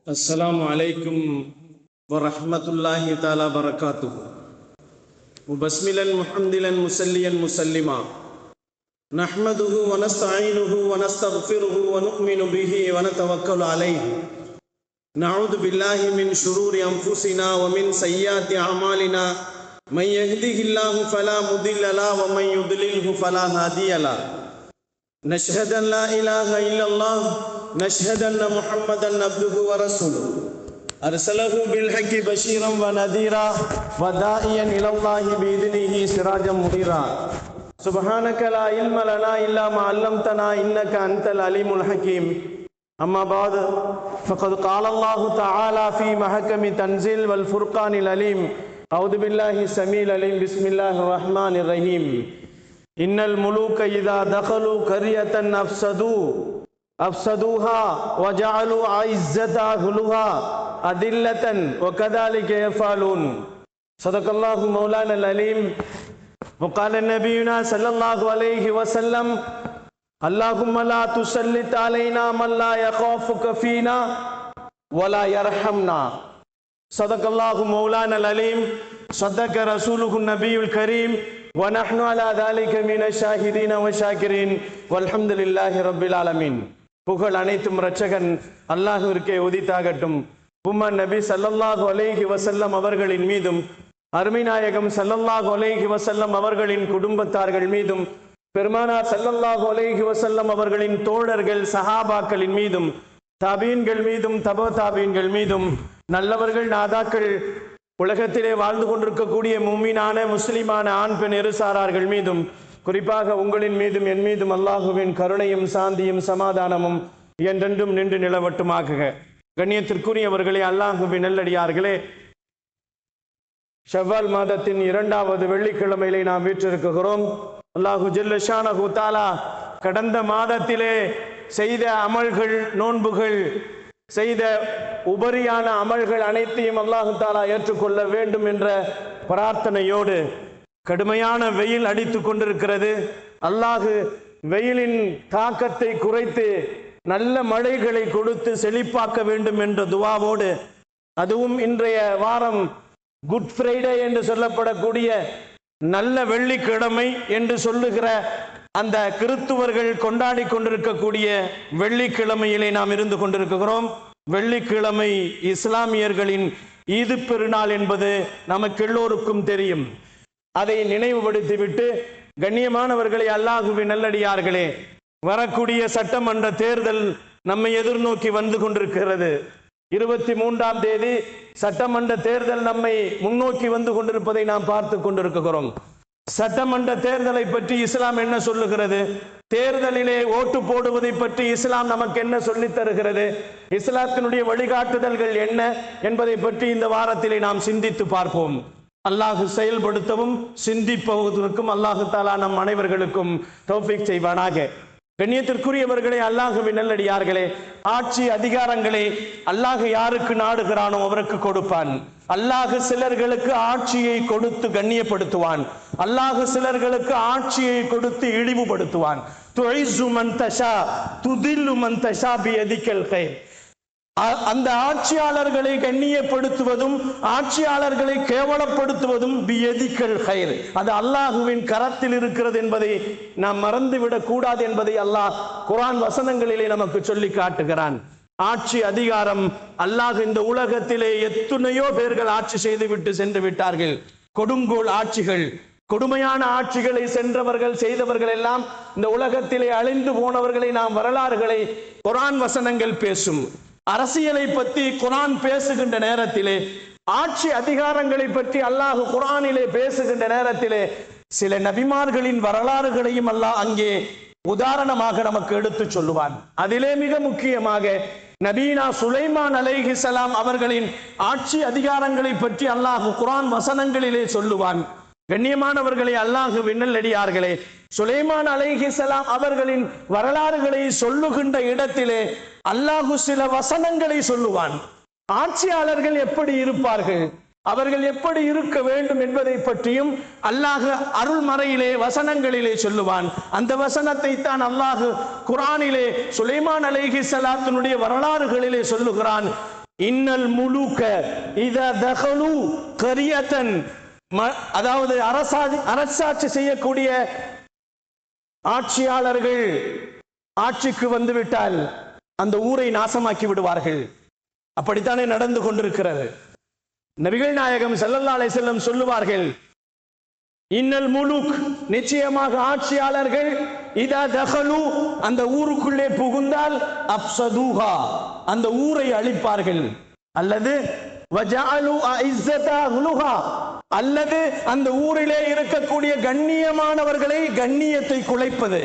السلام عليكم ورحمة الله تعالى وبركاته. مبسملا محمدلا مسليا مسلما نحمده ونستعينه ونستغفره ونؤمن به ونتوكل عليه. نعوذ بالله من شرور أنفسنا ومن سيئات أعمالنا. من يهده الله فلا مضل له ومن يضلله فلا هادي له. نشهد أن لا إله إلا الله نشهد أن محمدا عبده ورسوله أرسله بالحق بشيرا ونذيرا وداعيا إلى الله بإذنه سراجا منيرا. سبحانك لا علم لنا إلا ما علمتنا إنك أنت العليم الحكيم. أما بعد فقد قال الله تعالى في محكم تنزيل والفرقان العليم. أعوذ بالله السميع العليم. بسم الله الرحمن الرحيم. إن الملوك إذا دخلوا قرية أفسدوها وجعلوا عزة أهلها أذلة وكذلك يفعلون. صدق الله مولانا العليم. وقال نبينا صلى الله عليه وسلم اللهم لا تسلط علينا من لا يخافك فينا ولا يرحمنا. صدق الله مولانا العليم. صدق رسوله النبي الكريم. ونحن على ذلك من الشاهدين والشاكرين والحمد لله رب العالمين. புகழ் அனைத்தும் இரட்சகன் அல்லாஹ்விற்கே உரித்தாகட்டும். உம்மன் நபி ஸல்லல்லாஹு அலைஹி வஸல்லம் அவர்களின் மீதும் அருமைநாயகம் ஸல்லல்லாஹு அலைஹி வஸல்லம் அவர்களின் குடும்பத்தார்கள் மீதும் பெருமானார் ஸல்லல்லாஹு அலைஹி வஸல்லம் அவர்களின் தோழர்கள் சஹாபாக்களின் மீதும் தாபீன்கள் மீதும் தபோ தாபீன்கள் மீதும் நல்லவர்கள் நாதாக்கள் உலகத்திலே வாழ்ந்து கொண்டிருக்கக்கூடிய முஃமினான முஸ்லிமான ஆண் பெண் இருசாரார்கள் மீதும் குறிப்பாக உங்களின் மீதும் என் மீதும் அல்லாஹுவின் கருணையும் சாந்தியும் சமாதானமும் என்றென்றும் நின்று நிலவட்டுமாக. கண்ணியத்திற்குரியவர்களே, அல்லாஹுவின் நல்லடியார்களே, ஷவ்வால் மாதத்தின் 2வது வெள்ளிக்கிழமையிலே நாம் வீற்றிருக்கிறோம். அல்லாஹு ஜல்ல ஷானஹு தஆலா கடந்த மாதத்திலே செய்த அமல்கள், நோன்புகள், செய்த உபரியான அமல்கள் அனைத்தையும் அல்லாஹு தஆலா ஏற்றுக்கொள்ள வேண்டும் என்ற பிரார்த்தனையோடு கடுமையான வெயில் அடித்து கொண்டிருக்கிறது. அல்லாஹு வெயிலின் தாக்கத்தை குறைத்து நல்ல மழைகளை கொடுத்து செழிப்பாக்க வேண்டும் என்ற துவாவோடு, அதுவும் இன்றைய வாரம் குட் ஃப்ரைடே என்று சொல்லப்படக்கூடிய நல்ல வெள்ளிக்கிழமை என்று சொல்லுகிற அந்த கிறித்துவர்கள் கொண்டாடி கொண்டிருக்கக்கூடிய வெள்ளிக்கிழமையிலே நாம் இருந்து கொண்டிருக்கிறோம். வெள்ளிக்கிழமை இஸ்லாமியர்களின் ஈது பெருநாள் என்பது நமக்கு எல்லோருக்கும் தெரியும். அதை நினைவுபடுத்திவிட்டு, கண்ணியமானவர்களே, அல்லாஹுவின் நல்லடியார்களே, வரக்கூடிய சட்டமன்ற தேர்தல் நம்மை எதிர்நோக்கி வந்து கொண்டிருக்கிறது. 23ஆம் தேதி சட்டமன்ற தேர்தல் நம்மை முன்னோக்கி வந்து கொண்டிருப்பதை நாம் பார்த்து கொண்டிருக்கிறோம். சட்டமன்ற தேர்தலை பற்றி இஸ்லாம் என்ன சொல்லுகிறது? தேர்தலிலே ஓட்டு போடுவதை பற்றி இஸ்லாம் நமக்கு என்ன சொல்லித் தருகிறது? இஸ்லாத்தினுடைய வழிகாட்டுதல்கள் என்ன என்பதை பற்றி இந்த வாரத்திலே நாம் சிந்தித்து பார்ப்போம். அல்லாஹ் செயல்படுத்தவும் சிந்திப்பதற்கும் அல்லாஹு தஆலா நம் அனைவர்களுக்கும் தௌஃபீக் செய்வானாக. கண்ணியத்திற்குரியவர்களே, அல்லாஹுவின் நல்லடியார்களே, ஆட்சி அதிகாரங்களை அல்லாஹ் யாருக்கு நாடுகிறானோ அவருக்கு கொடுப்பான். அல்லாஹ் சிலர்களுக்கு ஆட்சியை கொடுத்து கண்ணியப்படுத்துவான். அல்லாஹ் சிலர்களுக்கு ஆட்சியை கொடுத்து இழிவுபடுத்துவான். துஇஸ்ஸு மன் தஷா துதில்லு மன் தஷா பியதிக்கல் கைர். அந்த ஆட்சியாளர்களை கண்ணியப்படுத்துவதும் ஆட்சியாளர்களை கேவலப்படுத்துவதும் பியதிக்கல் கைர், அது அல்லாஹுவின் கரத்தில் இருக்கிறது என்பதை நாம் மறந்துவிடக் கூடாது என்பதை அல்லாஹ் குர்ஆன் வசனங்களிலே நமக்கு சொல்லி காட்டுகிறான். ஆட்சி அதிகாரம் அல்லாஹ் இந்த உலகத்திலே எத்தனையோ பேர்கள் ஆட்சி செய்துவிட்டு சென்று விட்டார்கள். கொடுங்கோல் ஆட்சிகள், கொடுமையான ஆட்சிகளை சென்றவர்கள் செய்தவர்கள் எல்லாம் இந்த உலகத்திலே அழிந்து போனவர்களை நாம் வரலாறுகளை குர்ஆன் வசனங்கள் பேசும். அரசியலை பற்றி குர்ஆன் பேசுகின்ற நேரத்திலே, ஆட்சி அதிகாரங்களை பற்றி அல்லாஹ் குர்ஆனிலே பேசுகின்ற நேரத்திலே சில நபிமார்களின் வரலாறுகளையும் அல்லாஹ் அங்கே உதாரணமாக நமக்கு எடுத்து சொல்லுவான். அதிலே மிக முக்கியமாக நபீனா சுலைமான் அலைஹிஸ்ஸலாம் அவர்களின் ஆட்சி அதிகாரங்களை பற்றி அல்லாஹ் குர்ஆன் வசனங்களிலே சொல்லுவான். கண்ணியமானவர்களே, அல்லாஹுவின் நல்லடியார்களே, சுலைமான் அலைஹிஸ்ஸலாம் அவர்களின் வரலாறுகளை சொல்லுகின்ற இடத்திலே அல்லாஹு சில வசனங்களை சொல்லுவான். ஆட்சியாளர்கள் எப்படி இருப்பார்கள், அவர்கள் எப்படி இருக்க வேண்டும் என்பதை பற்றியும் அல்லாஹ் அருள்மறையிலே வசனங்களிலே சொல்லுவான். அந்த வசனத்தை தான் அல்லாஹ் குர்ஆனிலே சுலைமான் அலைஹிஸ்ஸலாத்தினுடைய வரலாறுகளிலே சொல்லுகிறான். இன்னல் முலூக இதா தகலு கரியத்தன், அதாவது அரசாட்சி செய்யக்கூடிய ஆட்சியாளர்கள் ஆட்சிக்கு வந்துவிட்டால் அந்த ஊரை நாசமாக்கி விடுவார்கள். அப்படித்தானே நடந்து கொண்டிருக்கிறது. நபிகள் நாயகம் ஸல்லல்லாஹு அலைஹி வஸல்லம் சொல்லுவார்கள், இன்னல் முலூக், நிச்சயமாக ஆட்சியாளர்கள், இதா தகலு, அந்த ஊருக்குள்ளே புகுந்தால், அப்சதுஹா, அந்த ஊரை அழிப்பார்கள். அல்லது வஜஅலு அஇஸ்ஸதா அஹ்லுஹா, அல்லது அந்த ஊரிலே இருக்கக்கூடிய கண்ணியமானவர்களை, கண்ணியத்தை குலைப்பது,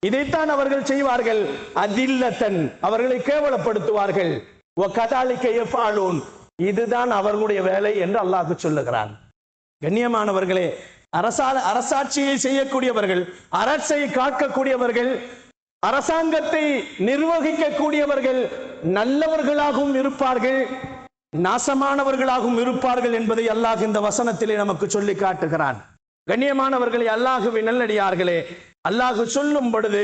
இதைத்தான் அவர்கள் செய்வார்கள். அதில்லத்தன், அவர்களை கேவலப்படுத்துவார்கள். வகதாலிக யஃபாலூன், இதுதான் அவர்களுடைய வேலை என்று அல்லாஹ் சொல்லுகிறான். கண்ணியமானவர்களே, அரசாட்சியை செய்யக்கூடியவர்கள், அரசை காக்கக்கூடியவர்கள், அரசாங்கத்தை நிர்வகிக்கக்கூடியவர்கள் நல்லவர்களாகவும் இருப்பார்கள், நாசமானவர்களாகவும் இருப்பார்கள் என்பதை அல்லாஹ் இந்த வசனத்திலே நமக்கு சொல்லி காட்டுகிறான். கண்ணியமானவர்களே, அல்லாஹுவின் நல்லடியார்களே, அல்லாஹ் சொல்லும் பொழுது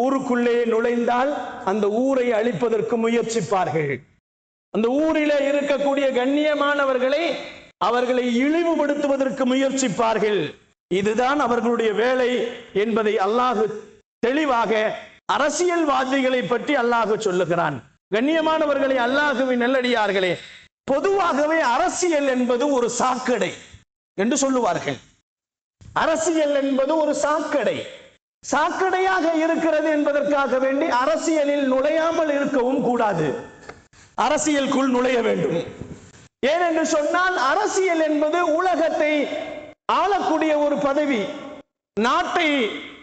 ஊருக்குள்ளே நுழைந்தால் அந்த ஊரை அழிப்பதற்கு முயற்சிப்பார்கள். அந்த ஊரிலே இருக்கக்கூடிய கண்ணியமானவர்களை, அவர்களை இழிவுபடுத்துவதற்கு முயற்சிப்பார்கள். இதுதான் அவர்களுடைய வேலை என்பதை அல்லாஹ் தெளிவாக அரசியல்வாதிகளை பற்றி அல்லாஹ் சொல்லுகிறான். கண்ணியமானவர்களை, அல்லாஹுவின் நல்லடியார்களே, பொதுவாகவே அரசியல் என்பது ஒரு சாக்கடை என்று சொல்லுவார்கள். அரசியல் என்பது ஒரு சாக்கடை. சாக்கடையாக இருக்கிறது என்பதற்காக வேண்டி அரசியலில் நுழையாமல் இருக்கவும் கூடாது. அரசியலுக்குள் நுழைய வேண்டும். ஏனென்று சொன்னால், அரசியல் என்பது உலகத்தை ஆளக்கூடிய ஒரு பதவி, நாட்டை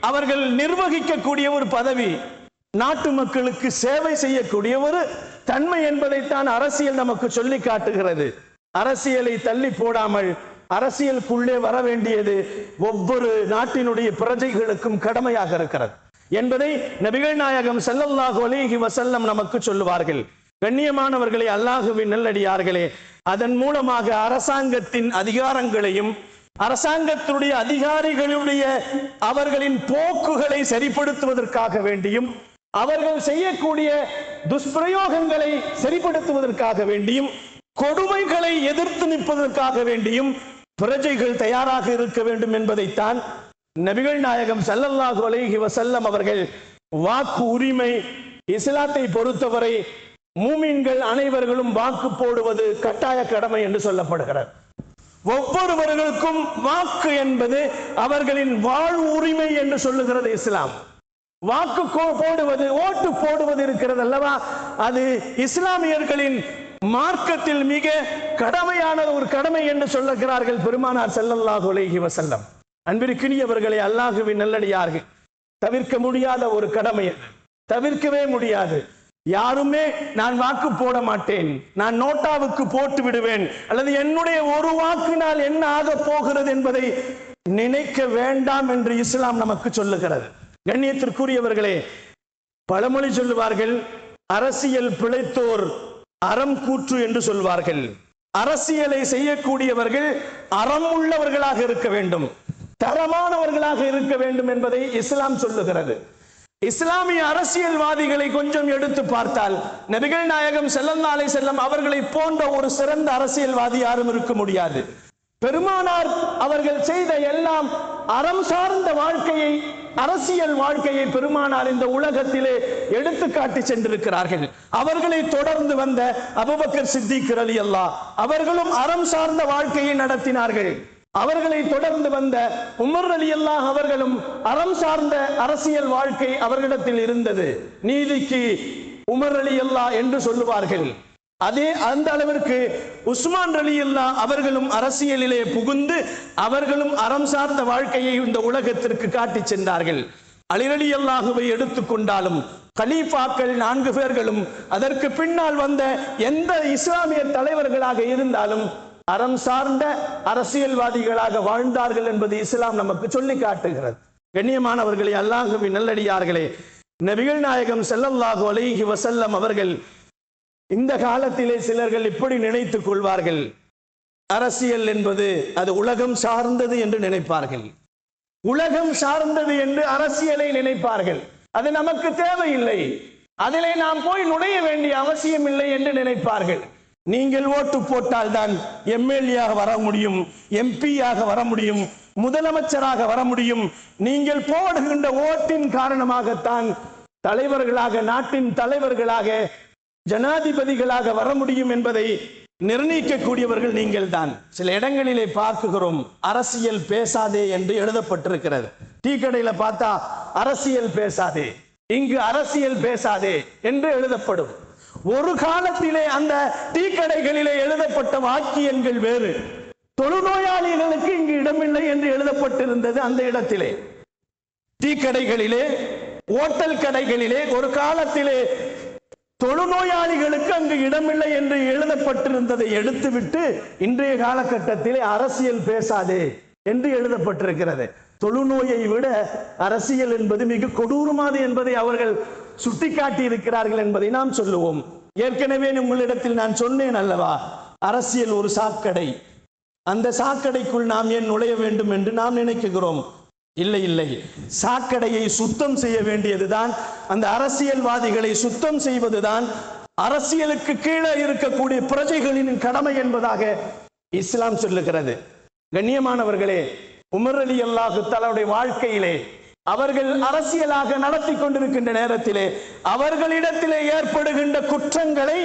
அவர்கள் நிர்வகிக்கக்கூடிய ஒரு பதவி, நாட்டு மக்களுக்கு சேவை செய்யக்கூடிய ஒரு தன்மை என்பதைத்தான் அரசியல் நமக்கு சொல்லி காட்டுகிறது. அரசியலை தள்ளி போடாமல் அரசியலுக்குள்ளே வர வேண்டியது ஒவ்வொரு நாட்டினுடைய பிரஜைகளுக்கும் கடமையாக இருக்கிறது என்பதை நபிகள் நாயகம் ஸல்லல்லாஹு அலைஹி வஸல்லம் நமக்கு சொல்லுவார்கள். கண்ணியமானவர்களே, அல்லாஹுவின் நல்லடியார்களே, அதன் மூலமாக அரசாங்கத்தின் அதிகாரங்களையும் அரசாங்கத்தினுடைய அதிகாரிகளுடைய அவர்களின் போக்குகளை சரிப்படுத்துவதற்காக வேண்டியும், அவர்கள் செய்யக்கூடிய துஷ்பிரயோகங்களை சரிப்படுத்துவதற்காக வேண்டியும், கொடுமைகளை எதிர்த்து நிற்பதற்காக வேண்டியும் பிரஜைகள் தயாராக இருக்க வேண்டும் என்பதைத்தான் நபிகள் நாயகம் ஸல்லல்லாஹு அலைஹி வஸல்லம் அவர்கள் வாக்கு உரிமை, இஸ்லாத்தை பொறுத்தவரை மூமின்கள் அனைவர்களும் வாக்கு போடுவது கட்டாய கடமை என்று சொல்லப்படுகிறது. ஒவ்வொருவர்களுக்கும் வாக்கு என்பது அவர்களின் வாழ்வு உரிமை என்று சொல்லுகிறது இஸ்லாம். வாக்கு போடுவது, ஓட்டு போடுவது இருக்கிறது அல்லவா, அது இஸ்லாமியர்களின் மார்க்கத்தில் மிக கடமையான ஒரு கடமை என்று சொல்லுகிறார்கள் பெருமானார் ஸல்லல்லாஹு அலைஹி வஸல்லம். அன்பிற்கினியவர்களே, அல்லாஹுவின் நல்லடியார்கள், தவிர்க்க முடியாத ஒரு கடமை, தவிர்க்கவே முடியாது. யாருமே நான் வாக்கு போட மாட்டேன், நான் நோட்டாவுக்கு போட்டு விடுவேன், அல்லது என்னுடைய ஒரு வாக்கினால் என்ன ஆக போகிறது என்பதை நினைக்க வேண்டாம் என்று இஸ்லாம் நமக்கு சொல்லுகிறது. கண்ணியத்திற்குரியவர்களே, பழமொழி சொல்லுவார்கள், அரசியல் பிழைத்தோர் அறம் கூற்று என்று சொல்வார்கள். அரசியலை செய்யக்கூடியவர்கள் அறம் உள்ளவர்களாக இருக்க வேண்டும், தரமானவர்களாக இருக்க வேண்டும் என்பதை இஸ்லாம் சொல்லுகிறது. இஸ்லாமிய அரசியல்வாதிகளை கொஞ்சம் எடுத்து பார்த்தால், நபிகள் நாயகம் ஸல்லல்லாஹு அலைஹி வஸல்லம் அவர்களை போன்ற ஒரு சிறந்த அரசியல்வாதி யாரும் இருக்க முடியாது. பெருமானார் அவர்கள் செய்த எல்லாம் அறம் சார்ந்த வாழ்க்கையை, அரசியல் வாழ்க்கையை பெருமானார் இந்த உலகத்திலே எடுத்து காட்டி சென்றிருக்கிறார்கள். அவர்களை தொடர்ந்து வந்த அபூபக்கர் சித்திக் ரலியல்லாஹு அவர்களும் அறம் சார்ந்த வாழ்க்கையை நடத்தினார்கள். அவர்களை தொடர்ந்து வந்த உமர் ரலியல்லாஹு அவர்களும் அறம் சார்ந்த அரசியல் வாழ்க்கை அவர்களிடத்தில் இருந்தது. நீதிக்கு உமர் ரலியல்லாஹு என்று சொல்லுவார்கள். அதே அந்த அளவிற்கு உஸ்மான் ரலியல்லாஹு அவர்களும் அரசியலிலே புகுந்து அவர்களும் அறம் சார்ந்த வாழ்க்கையை இந்த உலகத்திற்கு காட்டி சென்றார்கள். அலி ரலியல்லாஹுவை எடுத்துக்கொண்டாலும் கலீஃபாக்கள் 4 பேர்களும் அதற்கு பின்னால் வந்த எந்த இஸ்லாமிய தலைவர்களாக இருந்தாலும் அறம் சார்ந்த அரசியல்வாதிகளாக வாழ்ந்தார்கள் என்பது இஸ்லாம் நமக்கு சொல்லி காட்டுகிறது. கண்ணியமானவர்களே, அல்லாஹ்வின் நல்லடியார்களே, நபிகள் நாயகம் ஸல்லல்லாஹு அலைஹி வஸல்லம் அவர்கள் இந்த காலத்திலே சிலர்கள் இப்படி நினைத்துக் கொள்வார்கள், அரசியல் என்பது அது உலகம் சார்ந்தது என்று நினைப்பார்கள். உலகம் சார்ந்தது என்று அரசியலை நினைப்பார்கள். அது நமக்கு தேவையில்லை, அதிலே நாம் போய் நுழைய வேண்டிய அவசியம் இல்லை என்று நினைப்பார்கள். நீங்கள் ஓட்டு போட்டால் தான் எம்எல்ஏ வர முடியும், எம்பியாக வர முடியும், முதலமைச்சராக வர முடியும். நீங்கள் போடுகின்ற ஓட்டின் காரணமாகத்தான் தலைவர்களாக, நாட்டின் தலைவர்களாக, ஜனாதிபதிகளாக வர முடியும் என்பதை நிர்ணயிக்கக்கூடியவர்கள் நீங்கள் தான். சில இடங்களிலே பார்க்கிறோம், அரசியல் பேசாதே என்று எழுதப்பட்டிருக்கிறது. டீ கடையில பார்த்தா அரசியல் பேசாதே, இங்கு அரசியல் பேசாதே என்று எழுதப்படும். ஒரு காலத்திலே அந்த டீ கடைகளிலே எழுதப்பட்ட வாக்கியங்கள் வேறு. தொழுநோயாளிகளுக்கு இங்கு இடமில்லை என்று எழுதப்பட்டிருந்தது. அந்த இடத்திலே டீ கடைகளிலே, ஓட்டல் கடைகளிலே ஒரு காலத்திலே தொழுநோயாளிகளுக்கு அங்கு இடமில்லை என்று எழுதப்பட்டிருந்ததை எடுத்துவிட்டு இன்றைய காலகட்டத்திலே அரசியல் பேசாதே என்று எழுதப்பட்டிருக்கிறது. தொழுநோயை விட அரசியல் என்பது மிக கொடூரமானது என்பதை அவர்கள் சுட்டிக்காட்டி இருக்கிறார்கள் என்பதை நாம் சொல்லுவோம். ஏற்கனவே உங்களிடத்தில் நான் சொன்னேன் அல்லவா, அரசியல் ஒரு சாக்கடை. அந்த சாக்கடைக்குள் நாம் ஏன் நுழைய வேண்டும் என்று நாம் நினைக்கிறோம். இல்லை இல்லை, சாக்கடையை சுத்தம் செய்ய வேண்டியதுதான், அந்த அரசியல்வாதிகளை சுத்தம் செய்வதுதான் அரசியலுக்கு கீழே இருக்கக்கூடிய பிரஜைகளின் கடமை என்பதாக இஸ்லாம் சொல்லுகிறது. கண்ணியமானவர்களே, உமர் ரலியல்லாஹு தஆலாவுடைய வாழ்க்கையிலே அவர்கள் அரசியலாக நடத்தி கொண்டிருக்கின்ற நேரத்திலே அவர்களிடத்திலே ஏற்படுகின்ற குற்றங்களை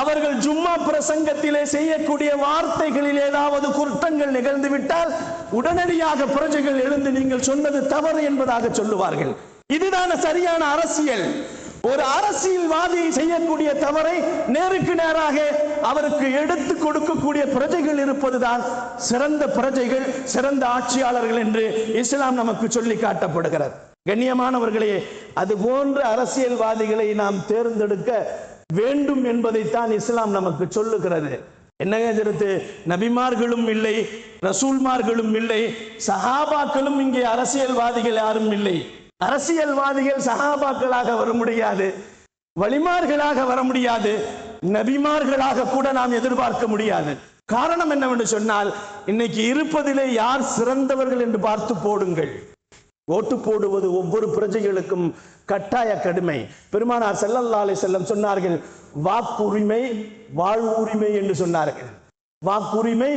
அவர்கள் ஜும்மா பிரசங்கத்திலே செய்யக்கூடிய வார்த்தைகளில் ஏதாவது குற்றங்கள் நிகழ்ந்து விட்டால் உடனடியாக பிரஜைகள் எழுந்து நீங்கள் சொன்னது தவறு என்பதாக சொல்லுவார்கள். இதுதான் சரியான அரசியல். ஒரு அரசியல்வாதி செய்யக்கூடிய தவறை நேருக்கு நேராக அவருக்கு எடுத்து கொடுக்கக்கூடிய பிரஜைகள் இருப்பதுதான் சிறந்த பிரஜைகள், சிறந்த ஆட்சியாளர்கள் என்று இஸ்லாம் நமக்கு சொல்லி காட்டப்படுகிறது. கண்ணியமானவர்களே, அது போன்ற அரசியல்வாதிகளை நாம் தேர்ந்தெடுக்க வேண்டும் என்பதைத்தான் இஸ்லாம் நமக்கு சொல்லுகிறது. என்ன நபிமார்களும் இல்லை, ரசூல்மார்களும் இல்லை, சஹாபாக்களும் இங்கே அரசியல்வாதிகள் யாரும் இல்லை. அரசியல்வாதிகள் சஹாபாக்களாக வர முடியாது, வலிமார்களாக வர முடியாது, நபிமார்களாக கூட நாம் எதிர்பார்க்க முடியாது. காரணம் என்னவென்று சொன்னால், இன்னைக்கு இருப்பதிலே யார் சிறந்தவர்கள் என்று பார்த்து போடுங்கள். ஓட்டு போடுவது ஒவ்வொரு பிரஜைகளுக்கும் கட்டாய கடமை. பெருமானார் ஸல்லல்லாஹு அலைஹி வஸல்லம் சொன்னார்கள், வாக்குரிமை வாழ்வுரிமை என்று சொன்னார்கள். வாக்குரிமை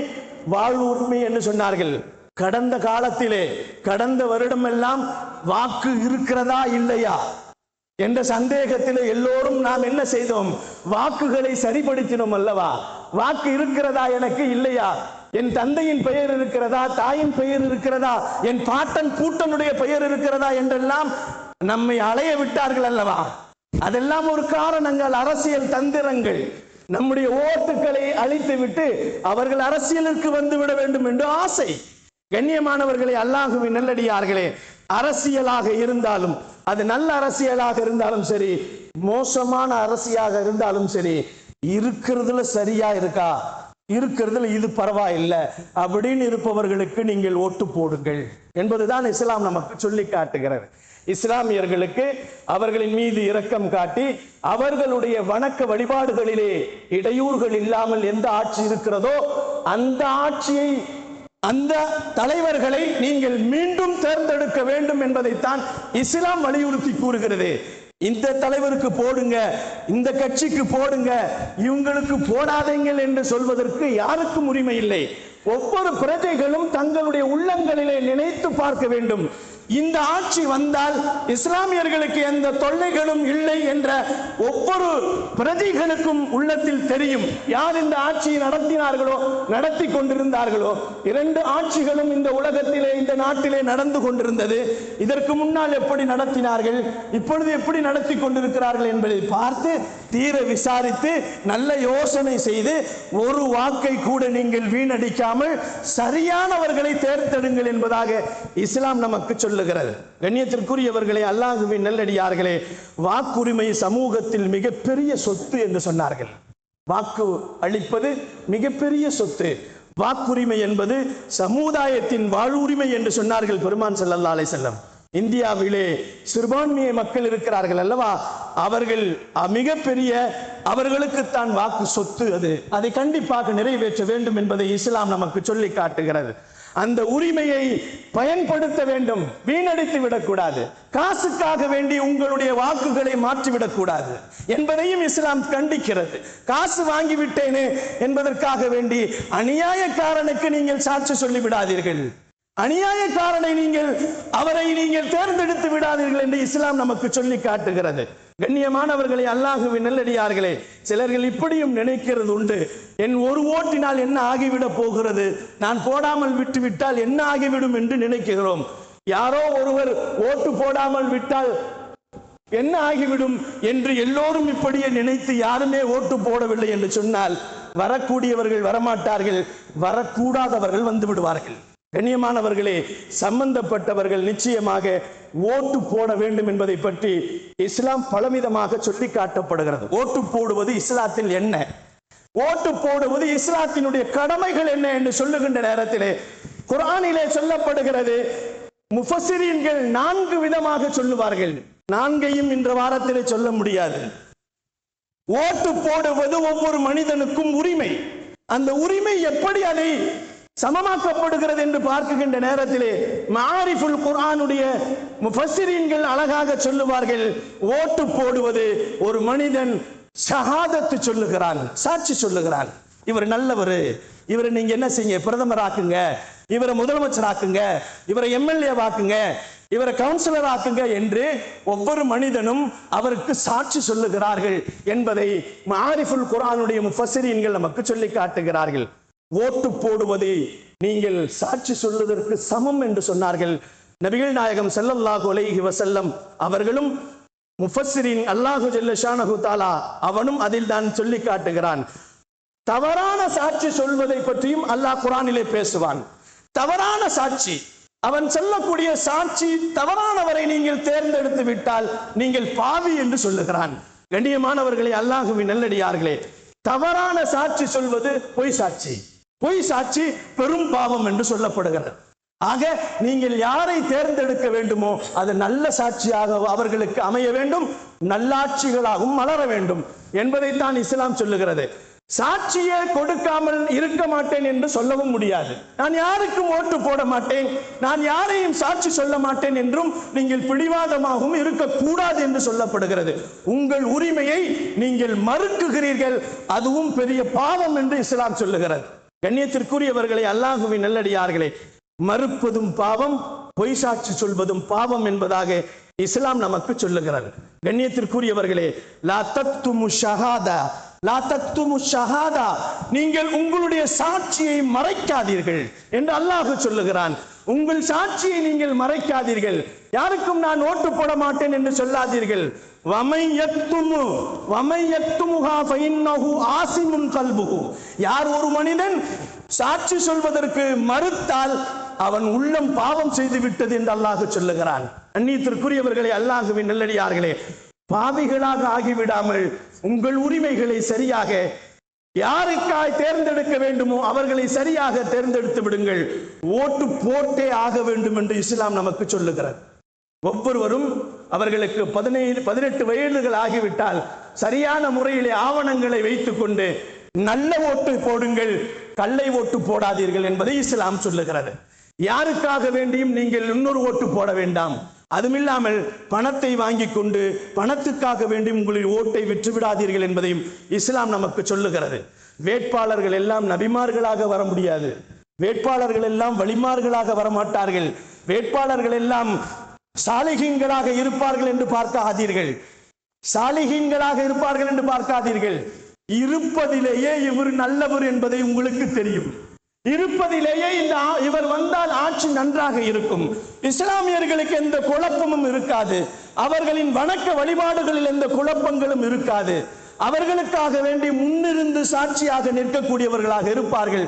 வாழ்வுரிமை என்று சொன்னார்கள். கடந்த காலத்திலே, கடந்த வருடமெல்லாம் வாக்கு இருக்கிறதா இல்லையா என்ற சந்தேகத்திலே எல்லோரும் நாம் என்ன செய்தோம்? வாக்குகளை சரிபடுத்தினோம் அல்லவா? வாக்கு இருக்கிறதா எனக்கு இல்லையா? என் தந்தையின் பெயர் இருக்கிறதா, தாயின் பெயர் இருக்கிறதா, என் பாட்டன் பூட்டனுடைய பெயர் இருக்கிறதா என்றெல்லாம் நம்மை அலைய விட்டார்கள் அல்லவா? அதெல்லாம் ஒரு காரணங்கள், அரசியல் தந்திரங்கள். நம்முடைய ஓட்டுகளை அழித்து விட்டு அவர்கள் அரசியலுக்கு வந்துவிட வேண்டும் என்று ஆசை. கண்ணியமானவர்களே, அல்லாஹுவின் நல்லடியார்களே, அரசியலாக இருந்தாலும், அது நல்ல அரசியலாக இருந்தாலும் சரி, மோசமான அரசியலாக இருந்தாலும் சரி, இருக்கிறதுல சரியா இருக்கா, இருக்கிறதுல இது பரவாயில்லை அப்படின்னு இருப்பவர்களுக்கு நீங்கள் ஓட்டு போடுங்கள் என்பதுதான் இஸ்லாம் நமக்கு சொல்லி காட்டுகிறது. இஸ்லாமியர்களுக்கு அவர்களின் மீது இரக்கம் காட்டி அவர்களுடைய வணக்க வழிபாடுகளிலே இடையூறுகள் இல்லாமல் எந்த ஆட்சி இருக்கிறதோ அந்த ஆட்சியை, அந்த தலைவர்களை நீங்கள் மீண்டும் தேர்ந்தெடுக்க வேண்டும் என்பதைத்தான் இஸ்லாம் வலியுறுத்தி கூறுகிறது. இந்த தலைவருக்கு போடுங்க, இந்த கட்சிக்கு போடுங்க, இவங்களுக்கு போடாதீங்கள் என்று சொல்வதற்கு யாருக்கும் உரிமை இல்லை. ஒவ்வொரு பிரஜைகளும் தங்களுடைய உள்ளங்களிலே நினைத்து பார்க்க வேண்டும். இந்த ஆட்சி வந்தால் இஸ்லாமியர்களுக்கு எந்த தொல்லைகளும் இல்லை என்ற ஒவ்வொரு பிரஜைகளுக்கும் உள்ளத்தில் தெரியும். யார் இந்த ஆட்சியை நடத்தினார்களோ, நடத்தி கொண்டிருந்தார்களோ, இரண்டு ஆட்சிகளும் இந்த உலகத்திலே, இந்த நாட்டிலே நடந்து கொண்டிருந்தது. இதற்கு முன்னால் எப்படி நடத்தினார்கள், இப்பொழுது எப்படி நடத்தி கொண்டிருக்கிறார்கள் என்பதை பார்த்து தீர விசாரித்து நல்ல யோசனை செய்து ஒரு வாக்கை கூட நீங்கள் வீணடிக்காமல் சரியானவர்களை தேர்ந்தெடுங்கள் என்பதாக இஸ்லாம் நமக்கு சொல்லுகிறது. கண்ணியத்திற்குரியவர்களே, அல்லாஹ்வின் நல்லடியார்களே, வாக்குரிமை சமூகத்தில் மிகப்பெரிய சொத்து என்று சொன்னார்கள். வாக்கு அளிப்பது மிகப்பெரிய சொத்து. வாக்குரிமை என்பது சமுதாயத்தின் வாழ்வுரிமை என்று சொன்னார்கள் பெருமான் ஸல்லல்லாஹு அலைஹி வஸல்லம். இந்தியாவிலே சிறுபான்மைய மக்கள் இருக்கிறார்கள் அல்லவா, அவர்கள் மிகப்பெரிய, அவர்களுக்கு தான் வாக்கு சொத்து. அதை கண்டிப்பாக நிறைவேற்ற வேண்டும் என்பதை இஸ்லாம் நமக்கு சொல்லி காட்டுகிறது. அந்த உரிமையை பயன்படுத்த வேண்டும், வீணடித்து விடக்கூடாது. காசுக்காக வேண்டி உங்களுடைய வாக்குகளை மாற்றிவிடக் கூடாது என்பதையும் இஸ்லாம் கண்டிக்கிறது. காசு வாங்கிவிட்டேனே என்பதற்காக வேண்டி அநியாயக்காரனுக்கு நீங்கள் சாட்சி சொல்லிவிடாதீர்கள், அநியாயக்காரனை அவரை நீங்கள் தேர்ந்தெடுத்து விடாதீர்கள் என்று இஸ்லாம் நமக்கு சொல்லி காட்டுகிறது. கண்ணியமானவர்களே, அல்லாஹுவின் நல்லடியார்களே, சிலர்கள் இப்படியும் நினைக்கிறது உண்டு, என் ஒரு ஓட்டினால் என்ன ஆகிவிடப் போகிறது, நான் போடாமல் விட்டு விட்டால் என்ன ஆகிவிடும் என்று நினைக்கிறோம். யாரோ ஒருவர் ஓட்டு போடாமல் விட்டால் என்ன ஆகிவிடும் என்று எல்லோரும் இப்படியே நினைத்து யாருமே ஓட்டு போடவில்லை என்று சொன்னால் வரக்கூடியவர்கள் வரமாட்டார்கள், வரக்கூடாதவர்கள் வந்து விடுவார்கள். கண்ணியமானவர்களே, சம்பந்தப்பட்டவர்கள் நிச்சயமாக ஓட்டு போட வேண்டும் என்பதை பற்றி இஸ்லாம் பலவிதமாக சொல்லி காட்டப்படுகிறது. ஓட்டு போடுவது இஸ்லாத்தில் என்ன, ஓட்டு போடுவது இஸ்லாத்தினுடைய கடமைகள் என்ன என்று சொல்லுகின்ற நேரத்திலே குர்ஆனிலே சொல்லப்படுகிறது. முஃபஸ்ஸிரீன்கள் 4 விதமாக சொல்லுவார்கள். 4ஐயும் இன்ற வாரத்திலே சொல்ல முடியாது. ஓட்டு போடுவது ஒவ்வொரு மனிதனுக்கும் உரிமை. அந்த உரிமை எப்படி அதை சமமாக்கப்படுகிறது என்று பார்க்கின்ற நேரத்திலே மாரிஃபுல் குர்ஆனுடைய முஃபஸ்ஸிரீன்கள் அழகாக சொல்லுவார்கள், ஓட்டு போடுவது ஒரு மனிதன் ஷஹாதத்து சொல்லுகிறான், சாட்சி சொல்லுகிறான். இவர் நல்லவர், இவரை நீங்க என்ன செய்யுங்க, பிரதமர் ஆக்குங்க, இவரை முதலமைச்சர் ஆக்குங்க, இவரை எம்எல்ஏ ஆக்குங்க, இவரை கவுன்சிலர் ஆக்குங்க என்று ஒவ்வொரு மனிதனும் அவருக்கு சாட்சி சொல்லுகிறார்கள் என்பதை மாரிஃபுல் குர்ஆனுடைய முஃபஸ்ஸிரீன்கள் நமக்கு சொல்லி காட்டுகிறார்கள். ஓட்டு போடுவதை நீங்கள் சாட்சி சொல்வதற்கு சமம் என்று சொன்னார்கள். நபிகள் நாயகம் ஸல்லல்லாஹு அலைஹி வஸல்லம் அவர்களும் முஃபஸ்ஸிரீன் அல்லாஹு ஜல்ல ஷானஹு தஆலா அவனும் அதில் தான் சொல்லி காட்டுகிறான். தவறான சாட்சி சொல்வதை பற்றியும் அல்லாஹ் குர்ஆனிலே பேசுவான். தவறான சாட்சி, அவன் சொல்லக்கூடிய சாட்சி தவறானவரை நீங்கள் தேர்ந்தெடுத்து விட்டால் நீங்கள் பாவி என்று சொல்லுகிறான். கண்ணியமானவர்களே, அல்லாஹுவின் நல்லடியார்களே, தவறான சாட்சி சொல்வது பொய் சாட்சி. பொய் சாட்சி பெரும் பாவம் என்று சொல்லப்படுகிறது. ஆக நீங்கள் யாரை தேர்ந்தெடுக்க வேண்டுமோ அது நல்ல சாட்சியாக அவர்களுக்கு அமைய வேண்டும், நல்லாட்சிகளாகவும் மலர வேண்டும் என்பதைத்தான் இஸ்லாம் சொல்லுகிறது. சாட்சியை கொடுக்காமல் இருக்க மாட்டேன் என்று சொல்லவும் முடியாது. நான் யாருக்கும் ஓட்டு போட மாட்டேன், நான் யாரையும் சாட்சி சொல்ல மாட்டேன் என்றும் நீங்கள் பிடிவாதமாகவும் இருக்கக்கூடாது என்று சொல்லப்படுகிறது. உங்கள் உரிமையை நீங்கள் மறுக்குகிறீர்கள், அதுவும் பெரிய பாவம் என்று இஸ்லாம் சொல்லுகிறது. கண்ணியத்திற்குரியவர்களே, அல்லாஹுவின் நல்லடியார்களே, மறுப்பதும் பாவம், பொய் சாட்சி சொல்வதும் பாவம் என்பதாக இஸ்லாம் நமக்கு சொல்லுகிறது. கண்ணியத்திற்குரியவர்களே, லா தக்துமு ஷஹாதா, லா தக்துமு ஷஹாதா, நீங்கள் உங்களுடைய சாட்சியை மறைக்காதீர்கள் என்று அல்லாஹ் சொல்லுகிறான். உங்கள் சாட்சியை நீங்கள் மறைக்காதீர்கள், யாருக்கும் நான் ஓட்டு போட மாட்டேன் என்று சொல்லாதீர்கள். யார் ஒரு மனிதன் சாட்சி சொல்வதற்கு மறுத்தால் அவன் உள்ளம் பாவம் செய்து விட்டது என்று அல்லாஹ் சொல்லுகிறான். அந்நியத்திற்குரியவர்களே, அல்லாஹுவின் நல்லடியார்களே, பாவிகளாக ஆகிவிடாமல் உங்கள் உரிமைகளை சரியாக யாருக்காய் தேர்ந்தெடுக்க வேண்டுமோ அவர்களை சரியாக தேர்ந்தெடுத்து விடுங்கள். ஓட்டு போட்டே ஆக வேண்டும் என்று இஸ்லாம் நமக்கு சொல்லுகிறது. ஒவ்வொருவரும் அவர்களுக்கு 18 வயதுகள் ஆகிவிட்டால் சரியான முறையிலே ஆவணங்களை வைத்துக் கொண்டு நல்ல ஓட்டு போடுங்கள், கள்ளை ஓட்டு போடாதீர்கள் என்பதை இஸ்லாம் சொல்லுகிறது. யாருக்காக வேண்டியும் நீங்கள் இன்னொரு ஓட்டு போட வேண்டாம். அதுமில்லாமல் பணத்தை வாங்கி கொண்டு பணத்துக்காக வேண்டி உங்களுடைய ஓட்டை விற்று விடாதீர்கள் என்பதையும் இஸ்லாம் நமக்கு சொல்லுகிறது. வேட்பாளர்கள் எல்லாம் நபிமார்களாக வர முடியாது, வேட்பாளர்கள் எல்லாம் வலிமார்களாக வரமாட்டார்கள், வேட்பாளர்கள் எல்லாம் சாலிஹீன்களாக இருப்பார்கள் என்று பார்க்காதீர்கள், சாலிஹீன்களாக இருப்பார்கள் என்று பார்க்காதீர்கள். இருப்பதிலேயே இவர் நல்லவர் என்பதை உங்களுக்கு தெரியும். இருப்பதிலேயே இவர் வந்தால் ஆட்சி நன்றாக இருக்கும், இஸ்லாமியர்களுக்கு எந்த குழப்பமும் இருக்காது, அவர்களின் வணக்க வழிபாடுகளில் எந்த குழப்பங்களும் இருக்காது, அவர்களுக்காக வேண்டி முன்னிருந்து சாட்சியாக நிற்கக்கூடியவர்களாக இருப்பார்கள்.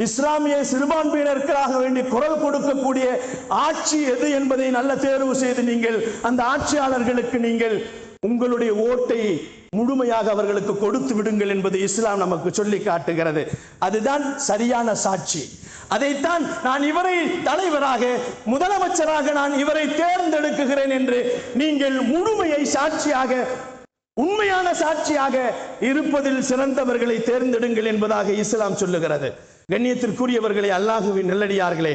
இஸ்லாமிய சிறுபான்மையினருக்காக வேண்டி குரல் கொடுக்கக்கூடிய ஆட்சி எது என்பதை நல்ல தேர்வு செய்து நீங்கள் அந்த ஆட்சியாளர்களுக்கு நீங்கள் உங்களுடைய ஓட்டை முழுமையாக அவர்களுக்கு கொடுத்து விடுங்கள் என்பது இஸ்லாம் நமக்கு சொல்லி காட்டுகிறது. அதுதான் சரியான சாட்சி. அதைத்தான் நான் இவரை தலைவராக முதலமைச்சராக நான் இவரை தேர்ந்தெடுக்குகிறேன் என்று நீங்கள் முழுமையை சாட்சியாக உண்மையான சாட்சியாக இருப்பதில் சிறந்தவர்களை தேர்ந்தெடுங்கள் என்பதாக இஸ்லாம் சொல்லுகிறது. கண்ணியத்திற்குரியவர்களே, அல்லாஹுவின் நல்லடியார்களே,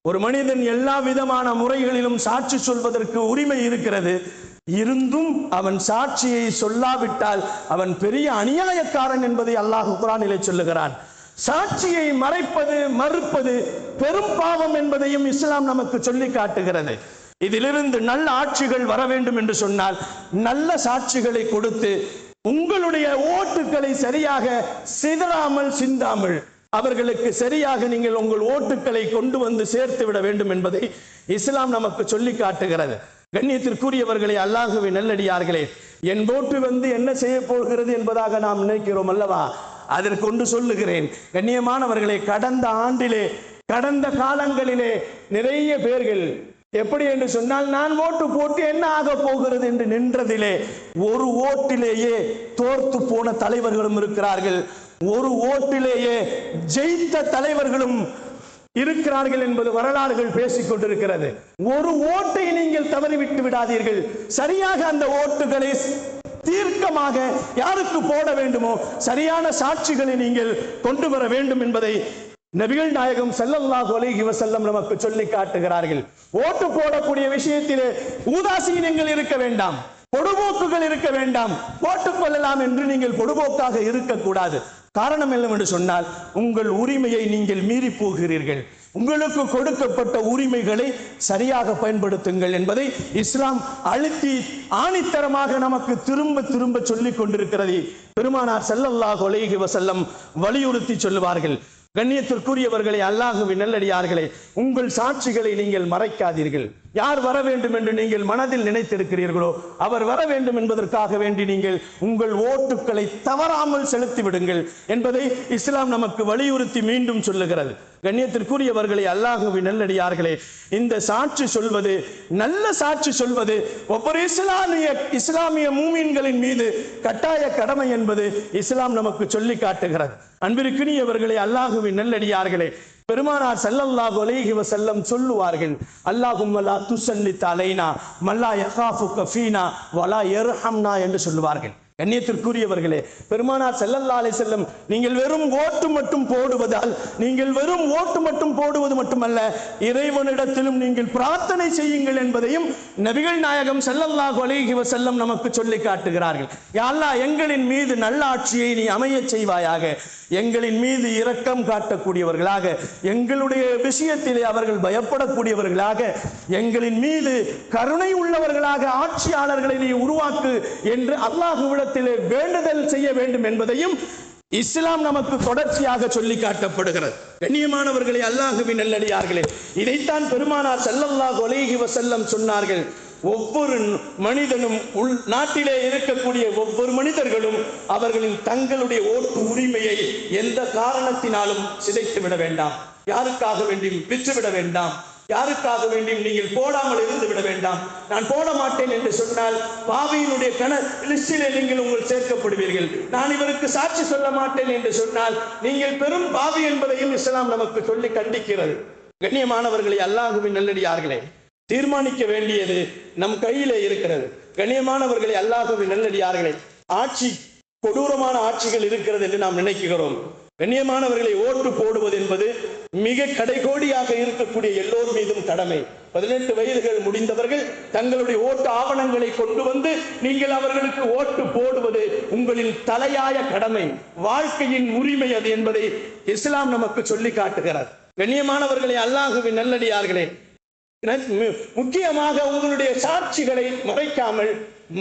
ஒரு மனிதன் எல்லா விதமான முறைகளிலும் சாட்சி சொல்வதற்கு உரிமை இருக்கிறது. இருந்தும் அவன் சாட்சியை சொல்லாவிட்டால் அவன் பெரிய அநியாயக்காரன் என்பதை அல்லாஹ் குர்ஆனிலே சொல்லுகிறான். சாட்சியை மறைப்பது, மறுப்பது பெரும் பாவம் என்பதையும் இஸ்லாம் நமக்கு சொல்லி காட்டுகிறது. இதிலிருந்து நல்ல ஆட்சிகள் வர வேண்டும் என்று சொன்னால் நல்ல சாட்சிகளை கொடுத்து உங்களுடைய ஓட்டுக்களை சரியாக சிதறாமல் சிந்தாமல் அவர்களுக்கு சரியாக நீங்கள் உங்கள் ஓட்டுக்களை கொண்டு வந்து சேர்த்து விட வேண்டும் என்பதை இஸ்லாம் நமக்கு சொல்லி காட்டுகிறது. கண்ணியத்திற்குரியவர்களே, அல்லாஹுவின் நல்லடியார்களே, என் ஓட்டு வந்து என்ன செய்ய போகிறது என்பதாக நாம் நினைக்கிறோம் அல்லவா? அதற்கு கொண்டு சொல்லுகிறேன். கண்ணியமானவர்களே, கடந்த காலங்களிலே நிறைய பேர்கள் எப்படி என்று சொன்னால், நான் ஓட்டு போட்டு என்ன ஆக போகிறது என்று நின்றதிலே ஒரு ஓட்டிலேயே தோர்த்து போன தலைவர்களும் இருக்கிறார்கள், ஒரு ஓட்டிலேயே ஜெயித்த தலைவர்களும் இருக்கிறார்கள் என்பது வரலாறுகள் பேசிக் கொண்டிருக்கிறது. ஒரு ஓட்டை நீங்கள் தவறிவிட்டு விடாதீர்கள். சரியாக அந்த ஓட்டுகளை தீர்க்கமாக யாருக்கு போட வேண்டுமோ சரியான சாட்சிகளை நீங்கள் கொண்டு வர வேண்டும் என்பதை நபிகள் நாயகம் ஸல்லல்லாஹு அலைஹி வஸல்லம் நமக்கு சொல்லி காட்டுகிறார்கள். ஓட்டு போடக்கூடிய விஷயத்திலே உதாசீனங்கள் இருக்க வேண்டாம், பொடுபோக்குகள் இருக்க வேண்டாம். போட்டுக் கொள்ளலாம் என்று நீங்கள் பொடுபோக்காக இருக்கக்கூடாது. காரணம் என்னவென்று சொன்னால், உங்கள் உரிமையை நீங்கள் மீறி போகிறீர்கள். உங்களுக்கு கொடுக்கப்பட்ட உரிமைகளை சரியாக பயன்படுத்துங்கள் என்பதை இஸ்லாம் அழுத்தி ஆணித்தரமாக நமக்கு திரும்ப திரும்ப சொல்லிக் கொண்டிருக்கிறது. பெருமானார் ஸல்லல்லாஹு அலைஹி வஸல்லம் வலியுறுத்தி சொல்லுவார்கள். கண்ணியத்திற்குரியவர்களே, அல்லாஹுவின் நல்லடியார்களே, உங்கள் சாட்சிகளை நீங்கள் மறைக்காதீர்கள். யார் வர வேண்டும் என்று நீங்கள் மனதில் நினைத்திருக்கிறீர்களோ அவர் வர வேண்டும் என்பதற்காக வேண்டி நீங்கள் உங்கள் ஓட்டுக்களை தவறாமல் செலுத்தி விடுங்கள் என்பதை இஸ்லாம் நமக்கு வலியுறுத்தி மீண்டும் சொல்லுகிறது. கண்ணியத்திற்குரியவர்களே, அல்லாஹுவின் நல்லடியார்களே, இந்த சாட்சி சொல்வது, நல்ல சாட்சி சொல்வது ஒவ்வொரு இஸ்லாமிய மூமின்களின் மீது கட்டாய கடமை என்பது இஸ்லாம் நமக்கு சொல்லி காட்டுகிறது. அன்பிற்கினியவர்களே, அல்லாஹுவின் நல்லடியார்களே, பெருமானார் ஸல்லல்லாஹு அலைஹி வஸல்லம் சொல்லுவார்கள், அல்லாஹும்ம லா துஸல்லித் அலைனா மல்லா யகாஃபுக ஃபீனா வலா யர்ஹம்னா என்று சொல்லுவார்கள். கண்ணியத்திற்குரியவர்களே, பெருமானார் ஸல்லல்லாஹு அலைஹி வஸல்லம் நீங்கள் வெறும் ஓட்டு மட்டும் போடுவதால், நீங்கள் வெறும் ஓட்டு மட்டும் போடுவது மட்டுமல்ல, இறைவனிடத்திலும் நீங்கள் பிரார்த்தனை செய்யுங்கள் என்பதையும் நபிகள் நாயகம் ஸல்லல்லாஹு அலைஹி வஸல்லம் நமக்கு சொல்லி காட்டுகிறார்கள். யா அல்லாஹ், எங்களின் மீது நல்ல ஆட்சியை நீ அமைய செய்வாயாக, எங்களின் மீது இரக்கம் காட்டக்கூடியவர்களாக, எங்களுடைய விஷயத்திலே அவர்கள் பயப்படக்கூடியவர்களாக, எங்களின் மீது கருணை உள்ளவர்களாக ஆட்சியாளர்களை நீ உருவாக்கு என்று அல்லாஹ்விடத்திலே வேண்டுதல் செய்ய வேண்டும் என்பதையும் இஸ்லாம் நமக்கு தொடர்ச்சியாக சொல்லி காட்டப்படுகிறது. கண்ணியமானவர்களே, அல்லாஹ்வின் நல்லடியார்களே, இதைத்தான் பெருமானார் ஸல்லல்லாஹு அலைஹி வஸல்லம் சொன்னார்கள். ஒவ்வொரு மனிதனும் நாட்டிலே இருக்கக்கூடிய ஒவ்வொரு மனிதர்களும் அவர்களின் தங்களுடைய ஓட்டு உரிமையை எந்த காரணத்தினாலும் சிதைத்து விட வேண்டாம், யாருக்காக வேண்டியும் விற்றுவிட வேண்டாம், யாருக்காக வேண்டியும் நீங்கள் போடாமல் இருந்து விட வேண்டாம். நான் போட மாட்டேன் என்று சொன்னால் பாவியினுடைய லிஸ்டிலே நீங்கள் உங்கள் சேர்க்கப்படுவீர்கள். நான் இவருக்கு சாட்சி சொல்ல மாட்டேன் என்று சொன்னால் நீங்கள் பெரும் பாவி என்பதையும் இஸ்லாம் நமக்கு சொல்லி கண்டிக்கிறது. கண்ணியமானவர்களே, அல்லாஹ்வின் நல்லடியார்களே, தீர்மானிக்க வேண்டியது நம் கையிலே இருக்கிறது. கண்ணியமானவர்களே, அல்லாஹ்வின் நல்லடியார்களே, ஆட்சி கொடூரமான ஆட்சிகள் இருக்கிறது என்று நாம் நினைக்கிறோம். கண்ணியமானவர்களை, ஓட்டு போடுவது என்பது மிக கடைகோடியாக இருக்கக்கூடிய எல்லோர் மீதும் கடமை. 18 வயதுகள் முடிந்தவர்கள் தங்களுடைய ஓட்டு ஆவணங்களை கொண்டு வந்து நீங்கள் அவர்களுக்கு ஓட்டு போடுவது உங்களின் தலையாய கடமை, வாழ்க்கையின் உரிமை அது என்பதை இஸ்லாம் நமக்கு சொல்லி காட்டுகிறார். கண்ணியமானவர்களே, அல்லாஹ்வின் நல்லடியார்களே, முக்கியமாக உங்களுடைய சாட்சிகளை மறைக்காமல்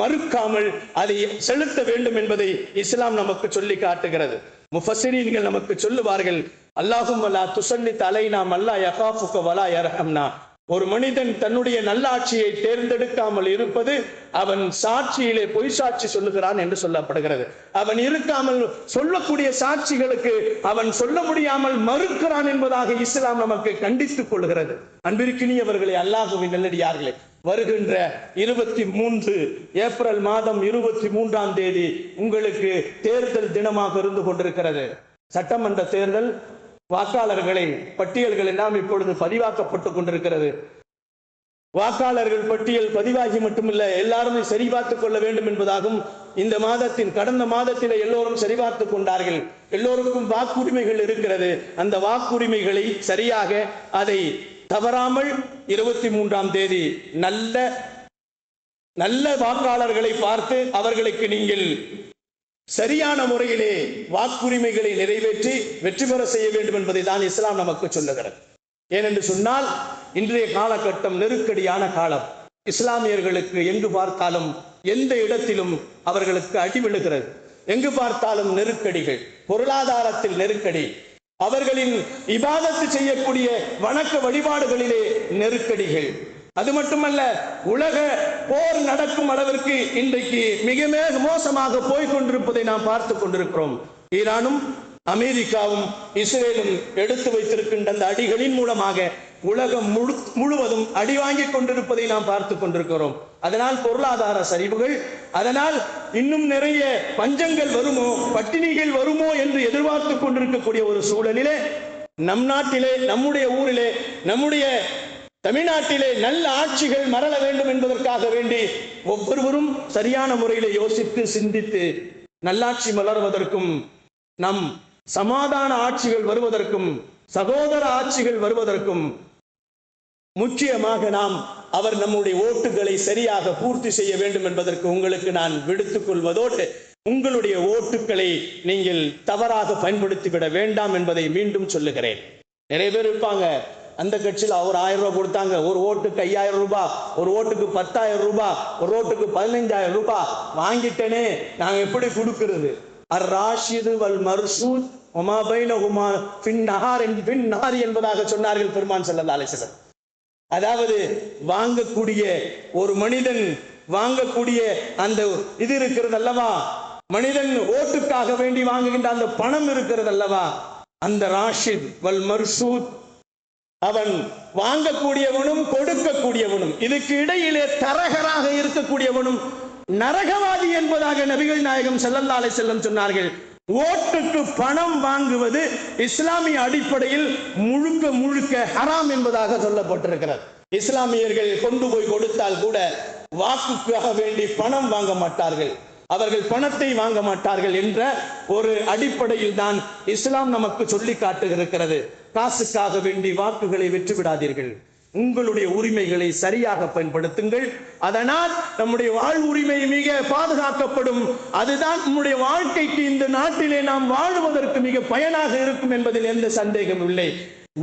மறுக்காமல் அதை செலுத்த வேண்டும் என்பதை இஸ்லாம் நமக்கு சொல்லி காட்டுகிறது. முஃபஸ்ஸிரீன்கள் நமக்கு சொல்லுவார்கள், அல்லாஹும்ம லா துஸல்லித் அலைனா மல்லா யகாஃபுக வலா யர்ஹம்னா. ஒரு மனிதன் தன்னுடைய நல்லாட்சியை தேர்ந்தெடுக்காமல் இருப்பது அவன் சாட்சியிலே பொய் சாட்சி சொல்லுகிறான் என்று சொல்லப்படுகிறது. அவன் இருக்காமல் சொல்லக்கூடிய சாட்சிகளுக்கு அவன் சொல்ல முடியாமல் மறுக்கிறான் என்பதாக இஸ்லாம் நமக்கு கண்டித்துக் கொள்கிறது. அன்பிற்கினியவர்களே, அல்லாஹ்வின் நல்லடியார்களே, வருகின்ற 23 ஏப்ரல் மாதம் 23ஆம் தேதி உங்களுக்கு தேர்தல் தினமாக இருந்து கொண்டிருக்கிறது. சட்டமன்ற தேர்தல் வாக்காளர்களை பட்டியல்கள் எல்லாம் இப்பொழுது பதிவாக்கப்பட்டுக் கொண்டிருக்கிறது. வாக்காளர்கள் பட்டியல் பதிவாகி மட்டுமில்லை, எல்லாருமே சரி பார்த்துக் கொள்ள வேண்டும் என்பதாகவும் இந்த மாதத்தின் கடந்த மாதத்தில் எல்லோரும் சரிபார்த்து கொண்டார்கள். எல்லோருக்கும் வாக்குரிமைகள் இருக்கிறது. அந்த வாக்குரிமைகளை சரியாக அதை தவறாமல் 23ஆம் தேதி நல்ல வாக்காளர்களை பார்த்து அவர்களுக்கு நீங்கள் சரியான முறையிலே வாக்குரிமைகளை நிறைவேற்றி வெற்றி பெற செய்ய வேண்டும் என்பதை தான் இஸ்லாம் நமக்கு சொல்லுகிறது. ஏனென்று சொன்னால் இன்றைய காலகட்டம் நெருக்கடியான காலம். இஸ்லாமியர்களுக்கு எங்கு பார்த்தாலும் எந்த இடத்திலும் அவர்களுக்கு அடி விழுகிறது. எங்கு பார்த்தாலும் நெருக்கடிகள், பொருளாதாரத்தில் நெருக்கடி, அவர்களின் இபாதத்து செய்யக்கூடிய வணக்க வழிபாடுகளிலே நெருக்கடிகள். அது மட்டுமல்ல, உலக போர் நடக்கும் அளவிற்கு இன்றைக்கு மிக மோசமாக போய்கொண்டிருப்பதை நாம் பார்த்து கொண்டிருக்கிறோம். ஈரானும் அமெரிக்காவும் இஸ்ரேலும் எடுத்து வைத்திருக்கின்ற அந்த அடிகளின் மூலமாக உலகம் முழுவதும் அடி வாங்கி கொண்டிருப்பதை நாம் பார்த்து கொண்டிருக்கிறோம். அதனால் பொருளாதார சரிவுகள், அதனால் இன்னும் நிறைய பஞ்சங்கள் வருமோ, பட்டினிகள் வருமோ என்று எதிர்பார்த்து கொண்டிருக்கக்கூடிய ஒரு சூழலிலே நம் நாட்டிலே, நம்முடைய ஊரிலே, நம்முடைய தமிழ்நாட்டிலே நல்ல ஆட்சிகள் மரள வேண்டும் என்பதற்காக வேண்டி ஒவ்வொருவரும் சரியான முறையிலே யோசித்து சிந்தித்து நல்லாட்சி மலர்வதற்கும், நம் சமாதான ஆட்சிகள் வருவதற்கும், சகோதர ஆட்சிகள் வருவதற்கும் முக்கியமாக நாம் நம்முடைய ஓட்டுகளை சரியாக பூர்த்தி செய்ய வேண்டும் என்பதற்கு உங்களுக்கு நான் விடுத்துக் கொள்வதோடு, உங்களுடைய ஓட்டுகளை நீங்கள் தவறாக பயன்படுத்திவிட வேண்டாம் என்பதை மீண்டும் சொல்லுகிறேன். நிறைய பேர் இருப்பாங்க, அந்த கட்சியில் அவர் 1000 ரூபாய் கொடுத்தாங்க, ஒரு ஓட்டுக்கு 5000 ரூபாய், ஒரு ஓட்டுக்கு 10,000 ரூபாய், ஒரு ஓட்டுக்கு 15,000 ரூபாய் வாங்கிட்டேனே, நாங்க எப்படி கொடுக்கிறது? அர்-ராஷிது வல் மர்சூத் வமா பைனஹுமா ஃபின்-நஹார் என்பதாக சொன்னார்கள் பெருமான் ஸல்லல்லாஹு அலைஹி வஸல்லம். அதாவது வாங்கக்கூடிய ஒரு மனிதன் வாங்கக்கூடிய அந்த இது இருக்கிறது அல்லவா, மனிதன் ஓட்டுக்காக வேண்டி வாங்குகின்ற அந்த பணம் இருக்கிறது அல்லவா, அந்த ராஷித் வல் மர்சூத், அவன் வாங்கக்கூடியவனும் கொடுக்கக்கூடியவனும், இதுக்கு இடையிலே தரகராக இருக்கக்கூடியவனும் நரகவாதி என்பதாக நபிகள் நாயகம் ஸல்லல்லாஹு அலைஹி வஸல்லம் சொன்னார்கள். ஓட்டுக்கு பணம் வாங்குவது இஸ்லாமிய அடிப்படையில் முழுக்க ஹராம் என்பதாக சொல்லப்பட்டிருக்கிறது. இஸ்லாமியர்கள் கொண்டு போய் கொடுத்தால் கூட வாக்குக்காக வேண்டி பணம் வாங்க மாட்டார்கள், அவர்கள் பணத்தை வாங்க மாட்டார்கள் என்ற ஒரு அடிப்படையில் தான் இஸ்லாம் நமக்கு சொல்லி காட்டுகிறது. காசுக்காக வேண்டி வாக்குகளை வெற்றி விடாதீர்கள், உங்களுடைய உரிமைகளை சரியாக பயன்படுத்துங்கள். அதனால் நம்முடைய வாழ்வுரிமை மிக பாதுகாக்கப்படும். அதுதான் நம்முடைய வாழ்க்கைக்கு, இந்த நாட்டிலே நாம் வாழ்வதற்கு மிக பயனாக இருக்கும் என்பதில் எந்த சந்தேகம் இல்லை.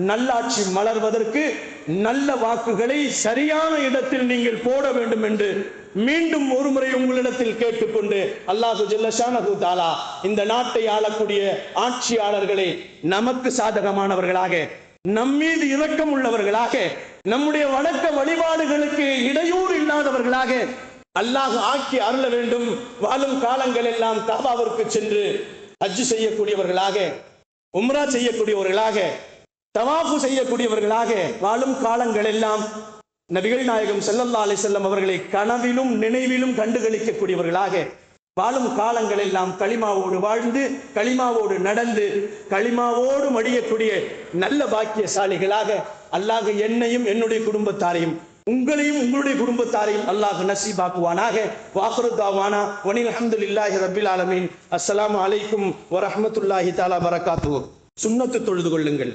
நல்லாட்சி மலர்வதற்கு நல்ல வாக்குகளை சரியான இடத்தில் நீங்கள் போட வேண்டும் என்று மீண்டும் ஒரு முறை உங்களிடத்தில் கேட்டுக்கொண்டு, அல்லாஹு ஜல்ல ஷானஹு தஆலா இந்த நாட்டை ஆளக்கூடிய ஆட்சியாளர்களை நமக்கு சாதகமானவர்களாக, நம்மீது இரக்கம் உள்ளவர்களாக, நம்முடைய வணக்க வழிபாடுகளுக்கு இடையூறு இல்லாதவர்களாக அல்லாஹ் ஆக்கி அருள வேண்டும். வாழும் காலங்கள் எல்லாம் காபாவிற்கு சென்று ஹஜ் செய்யக்கூடியவர்களாக, உம்ரா செய்யக்கூடியவர்களாக, தவாஃபு செய்யக்கூடியவர்களாக வாழும் காலங்கள் எல்லாம் நபிகள் நாயகம் ஸல்லல்லாஹு அலைஹி வஸல்லம் அவர்களை கனவிலும் நினைவிலும் கண்டுகளிக்கக்கூடியவர்களாக வாழும் காலங்கள் எல்லாம் களிமாவோடு வாழ்ந்து, களிமாவோடு நடந்து, களிமாவோடு மடியக்கூடிய நல்ல பாக்கியசாலிகளாக அல்லாஹ் என்னையும் என்னுடைய குடும்பத்தாரையும் உங்களையும் உங்களுடைய குடும்பத்தாரையும் அல்லாஹ் நசீபாக்குவானாக. வாஹிரு தாவானா வனில் அல்ஹம்துலில்லாஹி ரப்பில் ஆலமீன். அஸ்ஸலாமு அலைக்கும் வரஹ்மத்துல்லாஹி தஆலா பரகாத்துஹு. சுன்னத்து தொழுது கொள்ளுங்கள்.